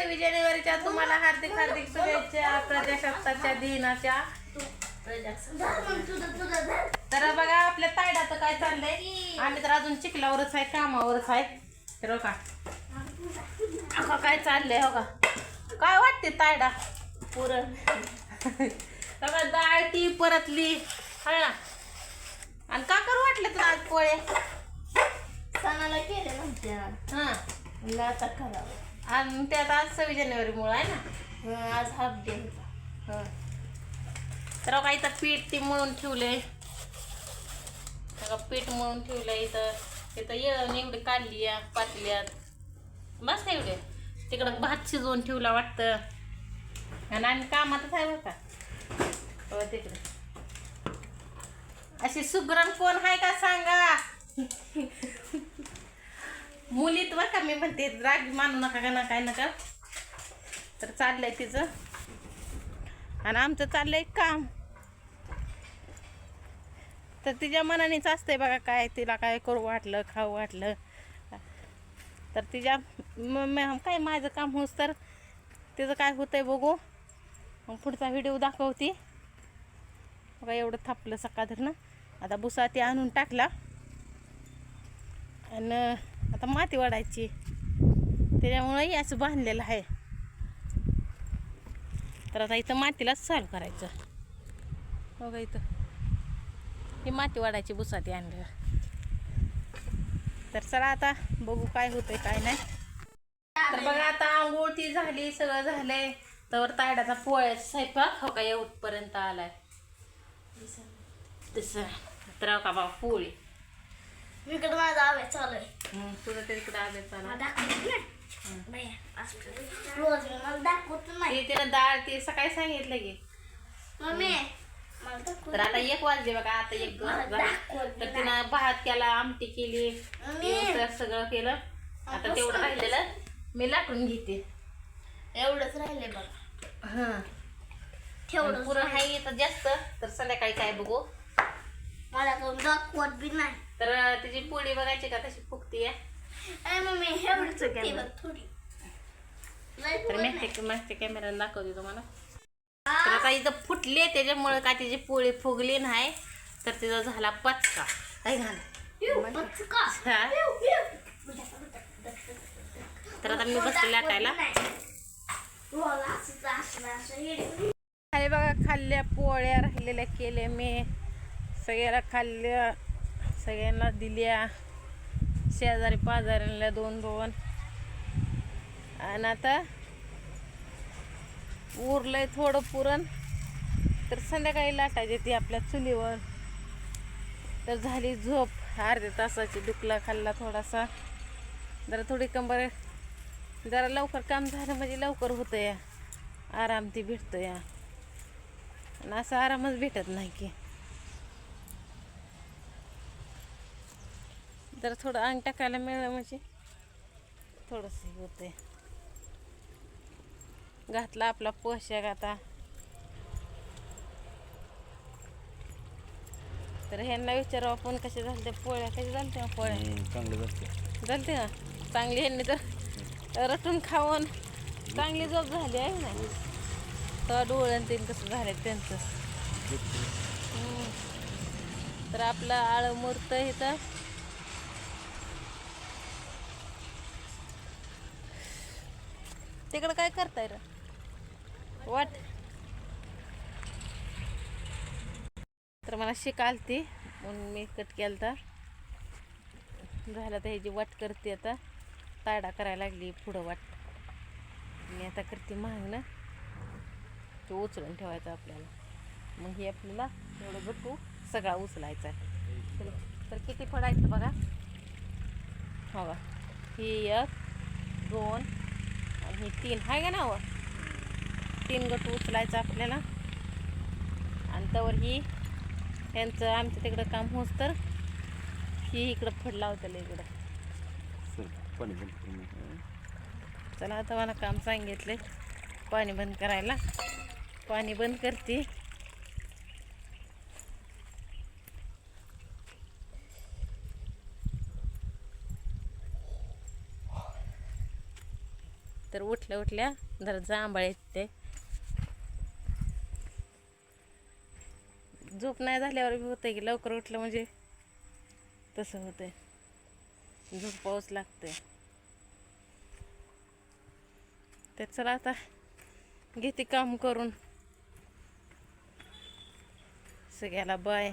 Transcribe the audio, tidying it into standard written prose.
26 जानेवारीच्या तुम्हाला हार्दिक हार्दिक शुभेच्छा प्रजासत्ताकच्या दिनाच्या. तर बघा आपल्या तायडाचं काय चाललंय. आम्ही तर अजून चिखलावरच आहे, कामावरच आहे. तर का काय चाललंय हो का, काय वाटते तायडा पुरण डाळ ती परतली है ना. आणि का करू वाटले तुला आज पोळे सणाला केले म्हणते हा आता करावं. आणि त्यात आज 26 जानेवारीमुळे आहे ना. आज हाफ डे होता. तर का इथं पीठ ती मळून ठेवलंय. पीठ मळून ठेवलंय इथं येळण एवढी काढली या पातल्यात बस एवढे. तिकडं भात शिजवून ठेवला वाटतं. आणि आम्ही कामातच आहे बरं का. तिकडे अशी सुगरण कोण आहे का सांगा. मुलीत बरं का, मी म्हणते राग मानू नका का ना काय नका. तर चाललंय तिचं आणि आमचं चाललंय काम. तर तिच्या मनानेच असतंय बघा, काय तिला काय करू वाटलं खाऊ वाटलं तर तिच्या काय माझं काम होस तर तिचं काय होतंय बघू. मग पुढचा व्हिडिओ दाखवते बघा. एवढं थापलं सकाळ ना. आता भुसा ते आणून टाकला आणि आता माती वाढायची, त्याच्यामुळंही असं बांधलेलं आहे. तर आता इथं मातीलाच चालू करायचं बघा. इथं ही माती वाढायची भुसा ते आणलं. तर चला आता बघू काय होतंय काय नाही. तर बघा आता आंघोळ ती झाली, सगळं झालंय. तर तायडाचा पोळ्याचा स्वयंपाक हो का एवढपर्यंत आलाय. तसं तर का बाबा पोळी इकडे माझा आवाज चालू आहे. तुझं तरी इकडे आले चालू. रोज मला दाखवत नाही. ते तिला डाळ ते सकाळी सांगितलं की मम्मी तर आता 1 वाजले बघा. आता 1 तर तिनं भात केला, आमटी केली, सगळं केलं. आता तेवढं राहिलेलं मी लाटून घेते. एवढंच राहिले बघा. हा ठेवलं पुरण आहे तर जास्त. तर संध्याकाळी काय बघू. मला कोण दाखवत बी नाही. तर तिची पोळी बघायची का तशी फुगती. मम्मी एवढंच थोडी. तर मॅच कॅमेराला दाखवते तुम्हाला. तर आता इथं फुटले त्याच्यामुळे काय तिची पोळी फुगली नाही. तर तिचा झाला पचका काय झालं. तर आता मी बसले लाटायला. बघा खाल्ल्या पोळ्या राहिलेल्या केल्या मी. सगळ्याला खाल्ल्या, सगळ्यांना दिल्या, शेजारी पाजाऱ्यांना 2-2. आणि आता उरलंय थोडं पुरण. तर संध्याकाळी लाटायची ती आपल्या चुलीवर. तर झाली झोप. अर्ध्या तासाची डुकला खाल्ला थोडासा. जरा थोडी कंबर जरा लवकर काम झालं म्हणजे लवकर होतं या. आराम ती भेटतो या. आणि असं आरामच भेटत नाही की. जरा थोडं अंग टाकायला मिळालं म्हणजे थोडंसं होतंय. घातला आपला पोशाख आता. तर ह्यांना विचारू आपण कसे झाले पोळ्या. कसे झालते पोळ्या. चांगले झालते झालते ना चांगली. ह्यांनी तर रटून खाऊन चांगली झोप झाली आहे ना. तर डोळ्यान तीन कसं झालं त्यांचं. तर आपलं आळं मुरत इथं. तिकडं काय करताय रे वाट. तर मला शिकालती म्हणून मी कट केलं. तर झालं तर ह्याची वाट करते आता. ताडा करायला लागली पुढं वाट. मी आता करते मागणं. तो उचलून ठेवायचा आपल्याला. मग हे आपल्याला एवढं गटू सगळा उचलायचा. तर किती पडायचं बघा. हो बघा ही 1 2 आणि ही 3 आहे का ना. 3 गट उचलायचं आपल्याला. आणि तवर ही यांचं आमच्या तिकडं काम होस तर ही इकडं फड लावतं इकडं. चला आता मला काम सांगितले पाणी बंद करायला. पाणी बंद करते. तर उठल्या उठल्या जरा जांभळ येते. झोप नाही झाल्यावर बी होतंय की लवकर उठलं म्हणजे तसं होतंय, झोप पाऊस लागतंय. तर चला आता घेते काम करून. सगळ्याला बाय.